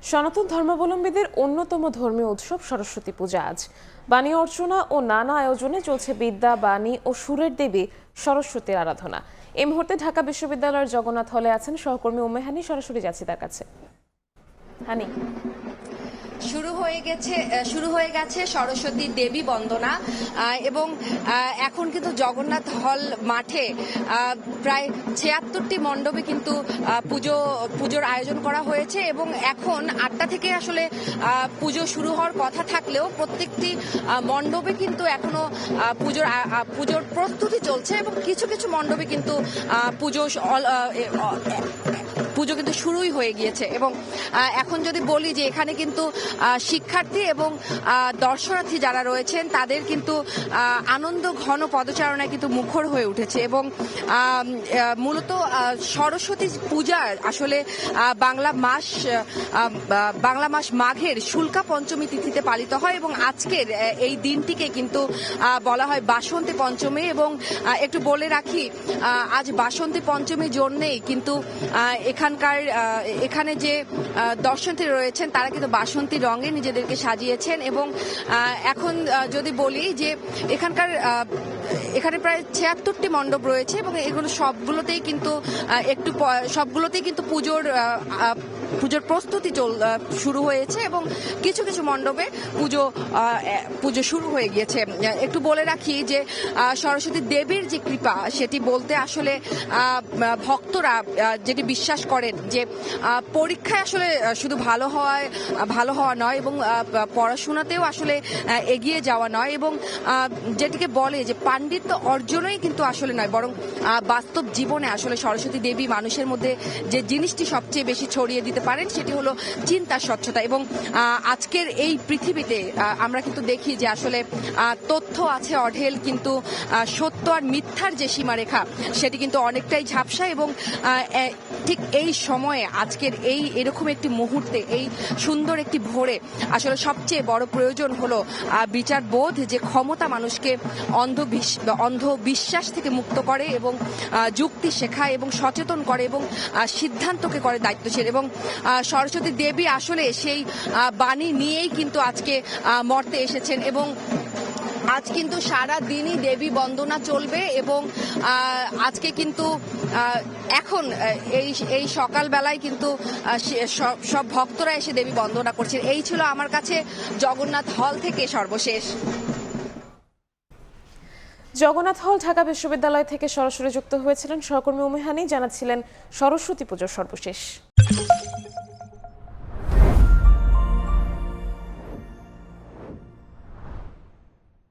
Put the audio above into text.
সনাতন ধর্মাবলম্বীদের অন্যতম ধর্মীয় উৎসব সরস্বতী পূজা আজ। বাণী অর্চনা ও নানা আয়োজনে চলছে বিদ্যা, বাণী ও সুরের দেবী সরস্বতীর আরাধনা। এই মুহূর্তে ঢাকা বিশ্ববিদ্যালয়ের জগন্নাথ হলে আছেন সহকর্মী উম্মে হানি। সরাসরি যাচ্ছি তার কাছে। হানি, শুরু হয়ে গেছে সরস্বতী দেবী বন্দনা এবং এখন কিন্তু জগন্নাথ হল মাঠে প্রায় ৭৬টি মণ্ডপে কিন্তু পুজোর আয়োজন করা হয়েছে এবং এখন ৮টা থেকে আসলে পুজো শুরু হওয়ার কথা থাকলেও প্রত্যেকটি মণ্ডপে কিন্তু এখনো পুজোর প্রস্তুতি চলছে এবং কিছু কিছু মণ্ডপে কিন্তু পুজো কিন্তু শুরুই হয়ে গিয়েছে। এবং এখন যদি বলি যে এখানে কিন্তু শিক্ষার্থী এবং দর্শনার্থী যারা রয়েছেন তাদের কিন্তু আনন্দ ঘন পদচারণায় কিন্তু মুখর হয়ে উঠেছে এবং মূলত সরস্বতী পূজা আসলে বাংলা মাস মাঘের শুল্কা পঞ্চমী তিথিতে পালিত হয় এবং আজকের এই দিনটিকে কিন্তু বলা হয় বাসন্তী পঞ্চমী। এবং একটু বলে রাখি, আজ বাসন্তী পঞ্চমীর জন্যেই কিন্তু এখানে যে দর্শনার্থী রয়েছেন তারা কিন্তু বাসন্তী রঙে নিজেদেরকে সাজিয়েছেন। এবং এখন যদি বলি যে এখানে প্রায় ৭৬টি মণ্ডপ রয়েছে এবং এগুলো সবগুলোতেই কিন্তু পুজোর প্রস্তুতি শুরু হয়েছে এবং কিছু কিছু মণ্ডপে পুজো শুরু হয়ে গিয়েছে। একটু বলে রাখি যে সরস্বতী দেবীর যে কৃপা সেটি বলতে আসলে ভক্তরা যেটি বিশ্বাস করেন যে পরীক্ষায় আসলে শুধু ভালো হওয়া নয় এবং পড়াশোনাতেও আসলে এগিয়ে যাওয়া নয় এবং যেটিকে বলে যে পাণ্ডিত্য অর্জনই কিন্তু আসলে নয়, বরং বাস্তব জীবনে আসলে সরস্বতী দেবী মানুষের মধ্যে যে জিনিসটি সবচেয়ে বেশি ছড়িয়ে দিতে পারেন সেটি হলো চিন্তার স্বচ্ছতা। এবং আজকের এই পৃথিবীতে আমরা কিন্তু দেখি যে আসলে তথ্য আছে অঢেল, কিন্তু সত্য আর মিথ্যার যে সীমারেখা সেটি কিন্তু অনেকটাই ঝাপসা। এবং ঠিক এই সময়ে আজকের এরকম একটি মুহূর্তে, এই সুন্দর একটি ভোরে আসলে সবচেয়ে বড় প্রয়োজন হলো বিচারবোধ, যে ক্ষমতা মানুষকে অন্ধবিশ্বাস থেকে মুক্ত করে এবং যুক্তি শেখায় এবং সচেতন করে এবং সিদ্ধান্তকে করে দায়িত্বশীল। এবং সরস্বতী দেবী আসলে সেই বাণী নিয়েই কিন্তু আজকে মর্তে এসেছেন এবং আজ কিন্তু সারা দিনই দেবী বন্দনা চলবে এবং আজকে কিন্তু এখন এই সকালবেলায় কিন্তু সব ভক্তরা এসে দেবী বন্দনা করছেন। এই ছিল আমার কাছে জগন্নাথ হল থেকে সর্বশেষ। জগন্নাথ হল ঢাকা বিশ্ববিদ্যালয় থেকে সরাসরি যুক্ত হয়েছিলেন সহকর্মী উম্মে হানি, জানাচ্ছিলেন সরস্বতী পুজোর সর্বশেষ।